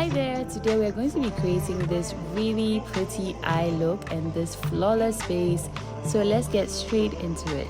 Hi there, today we're going to be creating this really pretty eye look and this flawless base, so let's get straight into it.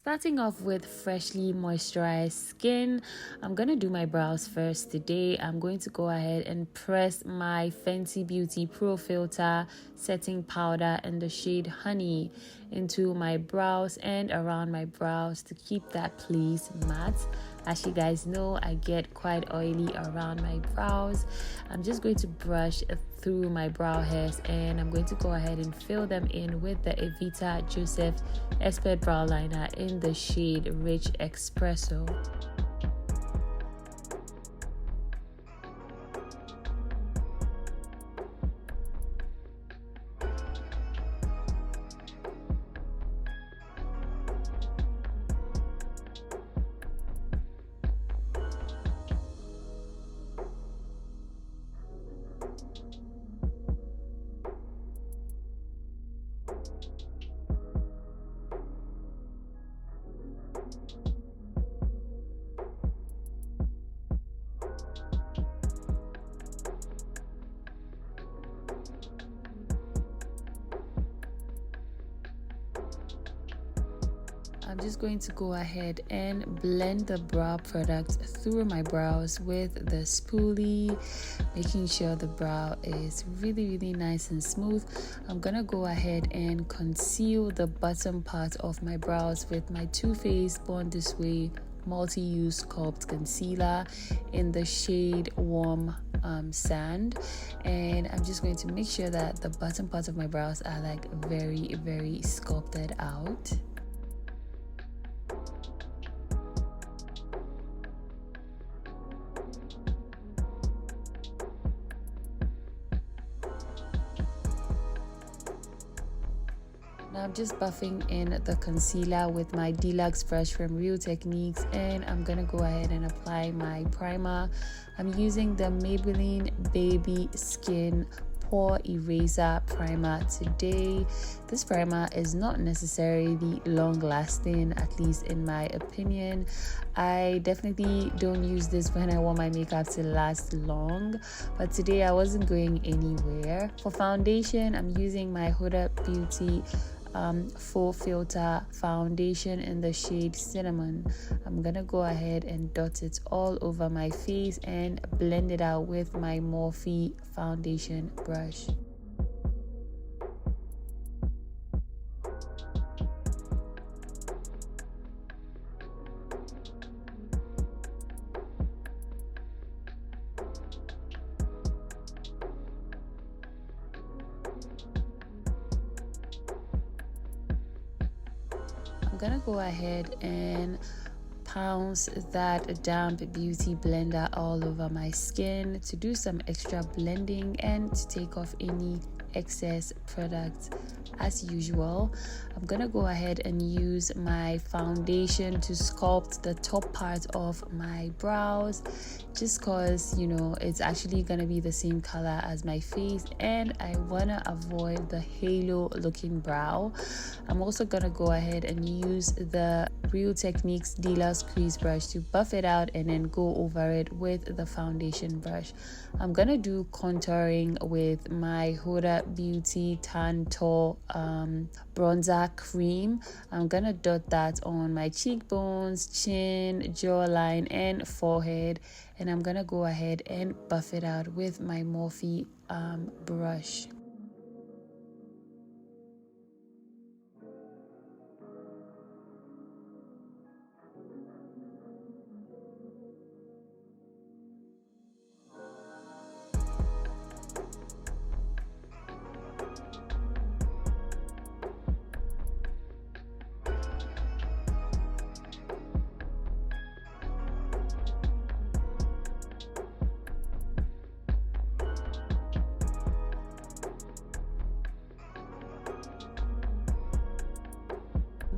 Starting off with freshly moisturized skin, I'm going to do my brows first. Today I'm going to go ahead and press my Fenty Beauty Pro Filter setting powder in the shade Honey into my brows and around my brows to keep that place matte. As you guys know, I get quite oily around my brows. I'm just going to brush through my brow hairs and I'm going to go ahead and fill them in with the Evita Joseph Expert Brow Liner in the shade Rich Expresso. I'm just going to go ahead and blend the brow product through my brows with the spoolie, making sure the brow is really nice and smooth. I'm gonna go ahead and conceal the bottom part of my brows with my Too Faced Born This Way multi-use sculpt concealer in the shade Warm Sand, and I'm just going to make sure that the bottom part of my brows are like very sculpted out. Now I'm just buffing in the concealer with my deluxe brush from Real Techniques, and I'm gonna go ahead and apply my primer. I'm using the Maybelline Baby Skin Pore Eraser Primer today. This primer is not necessarily long lasting, at least in my opinion. I definitely don't use this when I want my makeup to last long, but today I wasn't going anywhere. For foundation, I'm using my Huda Beauty Faux filter foundation in the shade Cinnamon. I'm gonna go ahead and dot it all over my face and blend it out with my Morphe foundation brush. I'm gonna go ahead and pounce that damp beauty blender all over my skin to do some extra blending and to take off any excess product. As usual, I'm gonna go ahead and use my foundation to sculpt the top part of my brows, just cause you know it's actually gonna be the same color as my face and I wanna avoid the halo looking brow. I'm also gonna go ahead and use the Real Techniques Deluxe Crease brush to buff it out and then go over it with the foundation brush. I'm gonna do contouring with my Huda Beauty Tantour bronzer cream. I'm gonna dot that on my cheekbones, chin, jawline and forehead, and I'm gonna go ahead and buff it out with my Morphe brush.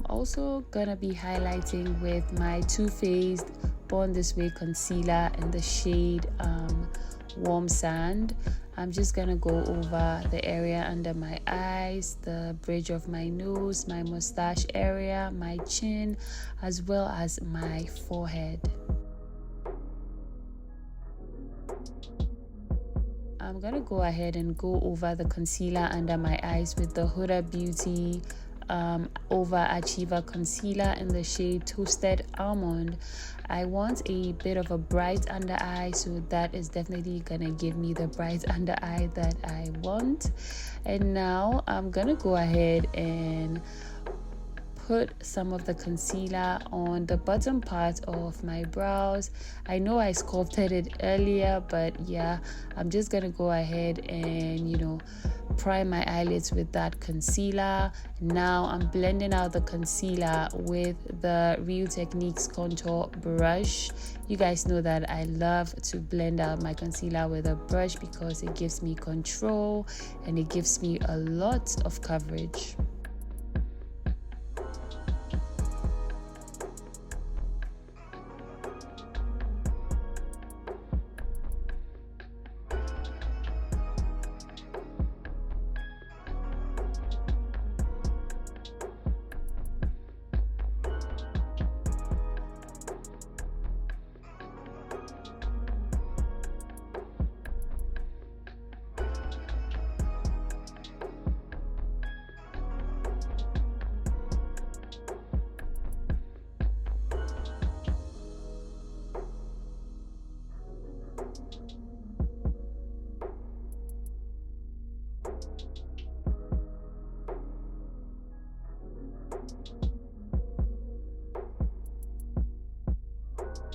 Also gonna be highlighting with my Too Faced Born This Way concealer in the shade Warm Sand. I'm just gonna go over the area under my eyes, the bridge of my nose, my mustache area, my chin, as well as my forehead. I'm gonna go ahead and go over the concealer under my eyes with the Huda Beauty Overachiever Concealer in the shade Toasted Almond. I want a bit of a bright under eye, so that is definitely gonna give me the bright under eye that I want. And now I'm gonna go ahead and put some of the concealer on the bottom part of my brows. I know I sculpted it earlier, but yeah, I'm just gonna go ahead and prime my eyelids with that concealer. Now I'm blending out the concealer with the Real Techniques contour brush. You guys know that I love to blend out my concealer with a brush because it gives me control and it gives me a lot of coverage.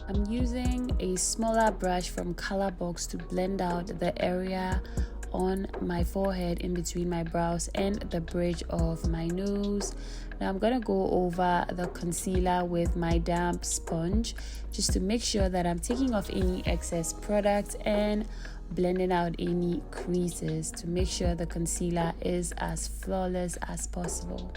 I'm using a smaller brush from Colorbox to blend out the area on my forehead in between my brows and the bridge of my nose. Now I'm gonna go over the concealer with my damp sponge just to make sure that I'm taking off any excess product and blending out any creases to make sure the concealer is as flawless as possible.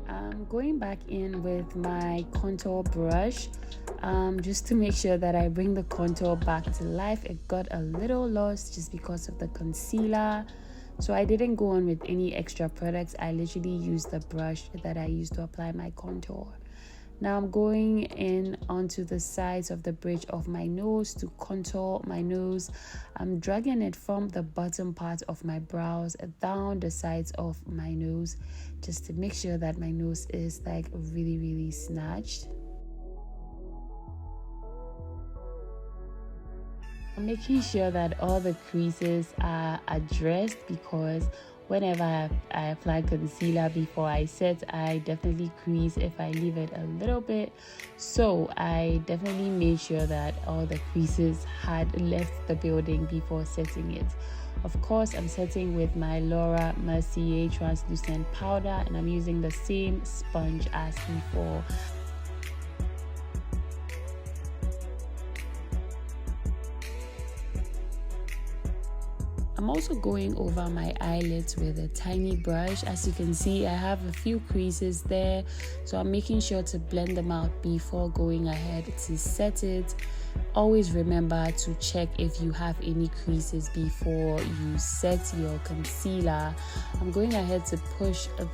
I'm going back in with my contour brush just to make sure that I bring the contour back to life. It got a little lost just because of the concealer, so I didn't go on with any extra products. I literally used the brush that I used to apply my contour. Now I'm going in onto the sides of the bridge of my nose to contour my nose. I'm dragging it from the bottom part of my brows down the sides of my nose just to make sure that my nose is like really snatched. I'm making sure that all the creases are addressed because whenever I apply concealer before I set, I definitely crease if I leave it a little bit. So I definitely made sure that all the creases had left the building before setting it. Of course, I'm setting with my Laura Mercier translucent powder, and I'm using the same sponge as before. I'm also going over my eyelids with a tiny brush. As you can see, I have a few creases there, so I'm making sure to blend them out before going ahead to set it. Always remember to check if you have any creases before you set your concealer. I'm going ahead to push the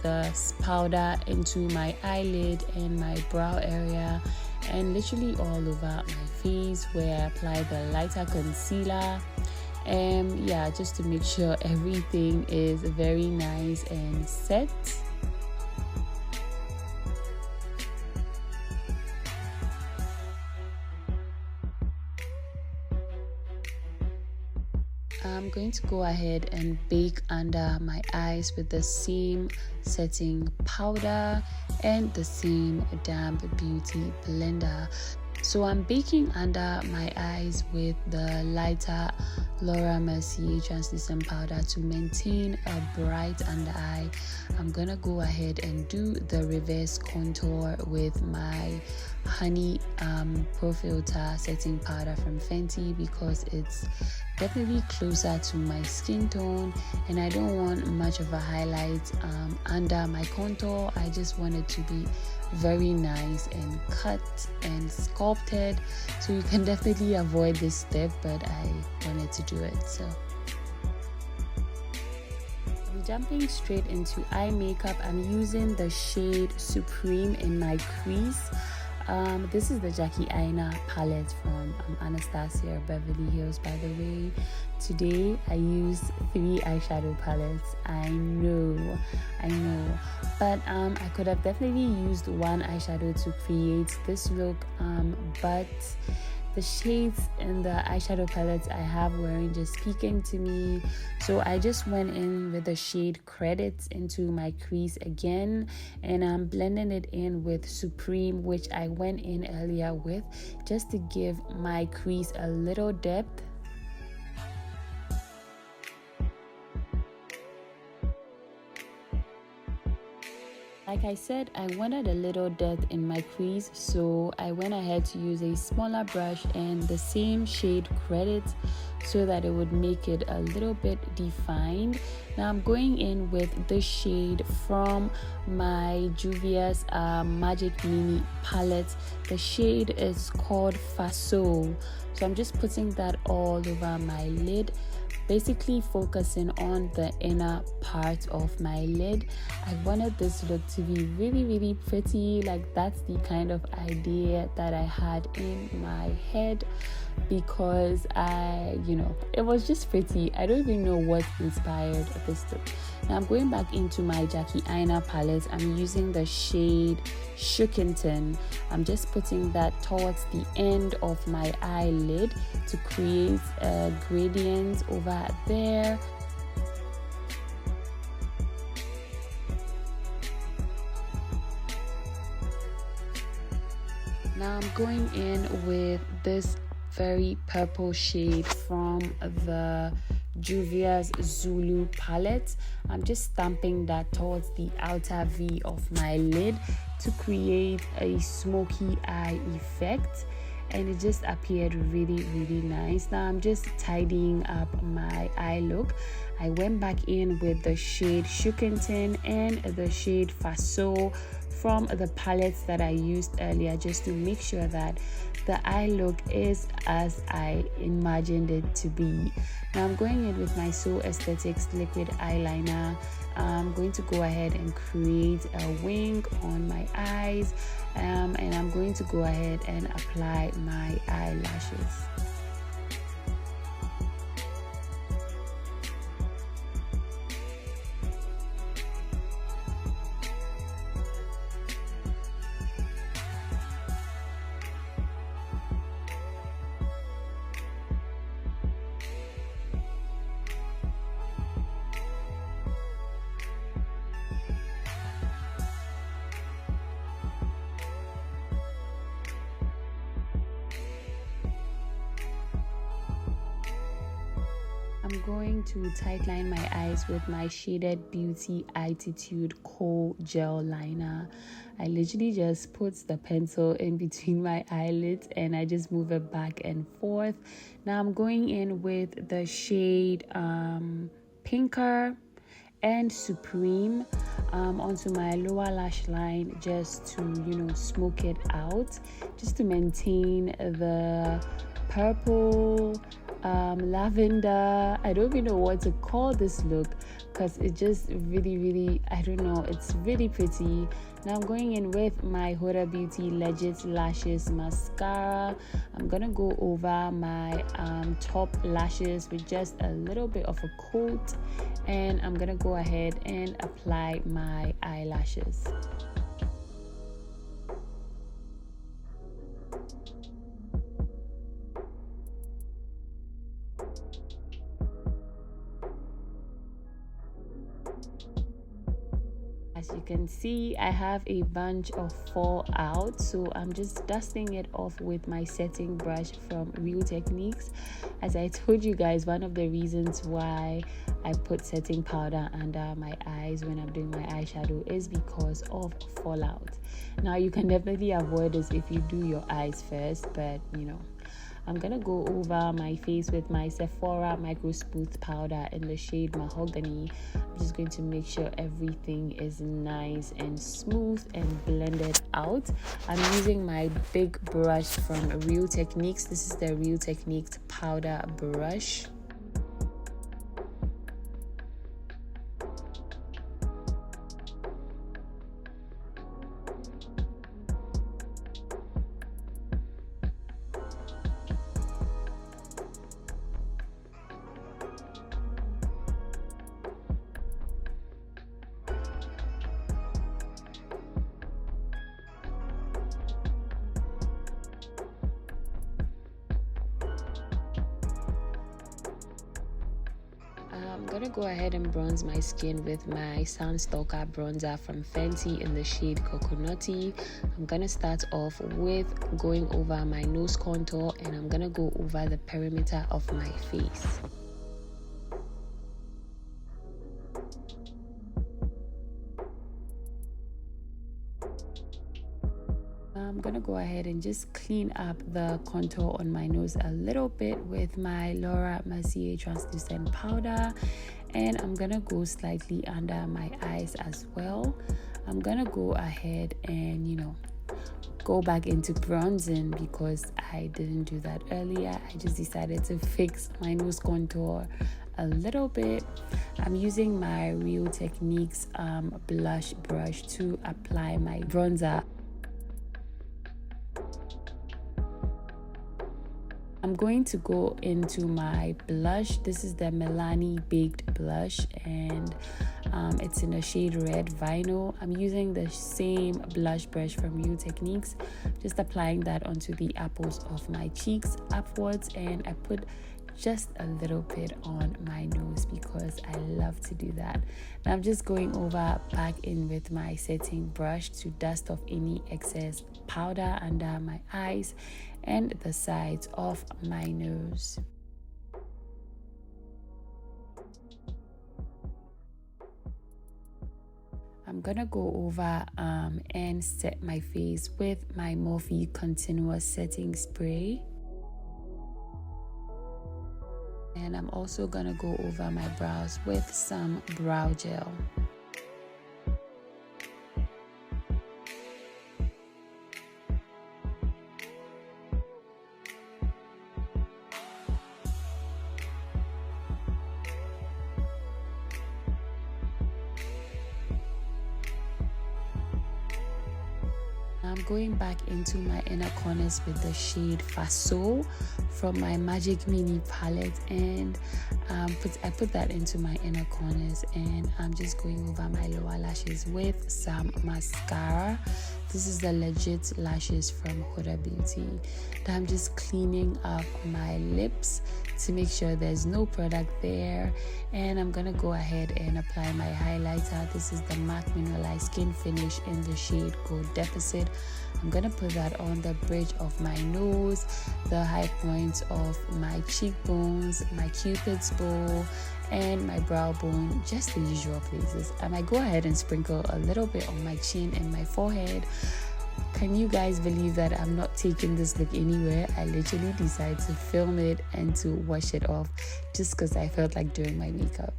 powder into my eyelid and my brow area and literally all over my face where I apply the lighter concealer. And yeah, just to make sure everything is very nice and set. I'm going to go ahead and bake under my eyes with the same setting powder and the same damp beauty blender. So I'm baking under my eyes with the lighter Laura Mercier translucent powder to maintain a bright under eye. I'm gonna go ahead and do the reverse contour with my honey Pore filter setting powder from Fenty, because it's definitely closer to my skin tone and I don't want much of a highlight under my contour. I just want it to be very nice and cut and sculpted, so you can definitely avoid this step, but I wanted to do it. So I'm jumping straight into eye makeup. I'm using the shade Supreme in my crease. This is the Jackie Aina palette from Anastasia Beverly Hills, by the way. Today I used 3 eyeshadow palettes. I know, but I could have definitely used 1 eyeshadow to create this look, but the shades in the eyeshadow palettes I have weren't just speaking to me, so I just went in with the shade Credits into my crease again, and I'm blending it in with Supreme, which I went in earlier with, just to give my crease a little depth. Like I said, I wanted a little depth in my crease, so I went ahead to use a smaller brush and the same shade Credits so that it would make it a little bit defined. Now I'm going in with this shade from my Juvia's Magic Mini palette. The shade is called Faux, so I'm just putting that all over my lid, basically focusing on the inner part of my lid. I wanted this look to be really pretty. Like, that's the kind of idea that I had in my head, because it was just pretty. I don't even know what inspired this look. Now I'm going back into my Jackie Aina palette. I'm using the shade Shookington. I'm just putting that towards the end of my eyelid to create a gradient over there. Now I'm going in with this very purple shade from the Juvia's Zulu palette. I'm just stamping that towards the outer V of my lid to create a smoky eye effect, and it just appeared really nice. Now I'm just tidying up my eye look. I went back in with the shade Shookington and the shade Faux from the palettes that I used earlier, just to make sure that the eye look is as I imagined it to be. Now I'm going in with my So Aesthetics liquid eyeliner. I'm going to go ahead and create a wing on my eyes, and I'm going to go ahead and apply my eyelashes. I'm going to tightline my eyes with my Shaded Beauty Attitude Kohl Gel Liner. I literally just put the pencil in between my eyelids and I just move it back and forth. Now I'm going in with the shade Pinker and Supreme onto my lower lash line, just to smoke it out, just to maintain the purple lavender. I don't even know what to call this look, because it just really, I don't know, it's really pretty. Now I'm going in with my Huda Beauty Legit Lashes Mascara. I'm gonna go over my top lashes with just a little bit of a coat, and I'm gonna go ahead and apply my eyelashes. As you can see, I have a bunch of fallout, so I'm just dusting it off with my setting brush from Real Techniques. As I told you guys, one of the reasons why I put setting powder under my eyes when I'm doing my eyeshadow is because of fallout. Now, you can definitely avoid this if you do your eyes first, but you know, I'm gonna go over my face with my Sephora Micro Smooth Powder in the shade Mahogany. I'm just going to make sure everything is nice and smooth and blended out. I'm using my big brush from Real Techniques. This is the Real Techniques powder brush. I'm gonna go ahead and bronze my skin with my Stalker bronzer from Fenty in the shade Coconutty. I'm gonna start off with going over my nose contour, and I'm gonna go over the perimeter of my face. I'm gonna go ahead and just clean up the contour on my nose a little bit with my Mercier translucent powder, and I'm gonna go slightly under my eyes as well. I'm gonna go ahead and, you know, go back into bronzing because I didn't do that earlier. I just decided to fix my nose contour a little bit. I'm using my Real Techniques blush brush to apply my bronzer. I'm going to go into my blush. This is the Milani Baked Blush, and it's in the shade Red Vino. I'm using the same blush brush from Real Techniques, just applying that onto the apples of my cheeks upwards, and I put just a little bit on my nose because I love to do that. Now I'm just going over back in with my setting brush to dust off any excess powder under my eyes and the sides of my nose. I'm gonna go over and set my face with my Morphe Continuous Setting Spray. And I'm also gonna go over my brows with some brow gel. I'm going back into my inner corners with the shade Faux from my Magic Mini palette, and I put that into my inner corners, and I'm just going over my lower lashes with some mascara. This is the Legit Lashes from Huda Beauty. And I'm just cleaning up my lips to make sure there's no product there, and I'm gonna go ahead and apply my highlighter. This is the MAC Mineralized Skin Finish in the shade Gold Deposit. I'm gonna put that on the bridge of my nose, the high points of my cheekbones, my cupid's bow, and my brow bone, just the usual places. I might go ahead and sprinkle a little bit on my chin and my forehead. Can you guys believe that I'm not taking this look anywhere? I literally decided to film it and to wash it off just because I felt like doing my makeup.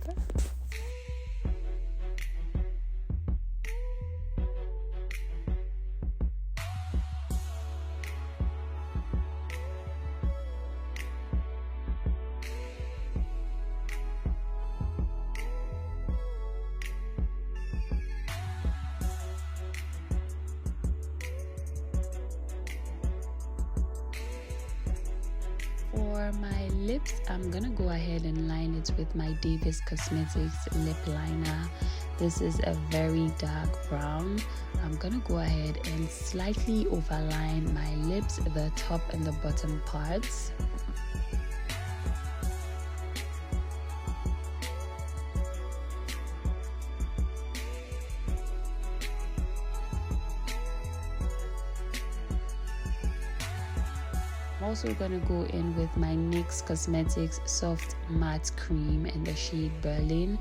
For my lips, I'm gonna go ahead and line it with my Davis Cosmetics lip liner. This is a very dark brown. I'm gonna go ahead and slightly overline my lips, the top and the bottom parts. I'm also gonna go in with my NYX Cosmetics Soft Matte Cream in the shade Berlin.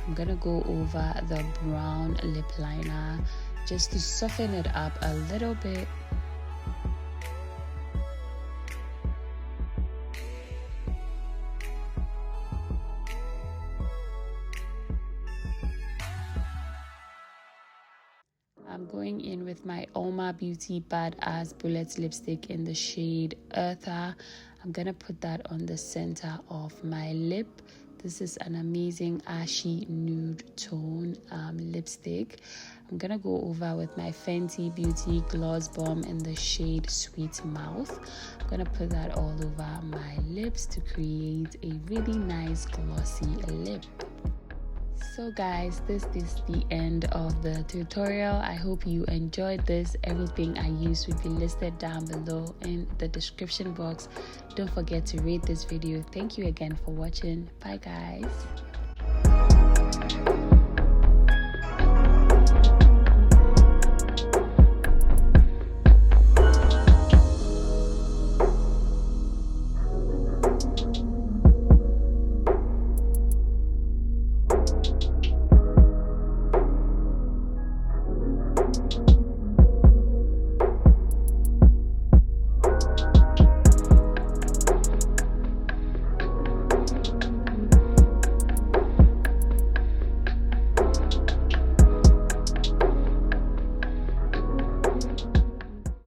I'm gonna go over the brown lip liner just to soften it up a little bit. I'm going in with my Oma Beauty Badass Bullet lipstick in the shade Earther. I'm gonna put that on the center of my lip. This is an amazing ashy nude tone lipstick. I'm gonna go over with my Fenty Beauty Gloss Bomb in the shade Sweet Mouth. I'm gonna put that all over my lips to create a really nice glossy lip. So guys, this is the end of the tutorial. I hope you enjoyed this. Everything I used will be listed down below in the description box. Don't forget to rate this video. Thank you again for watching. Bye guys.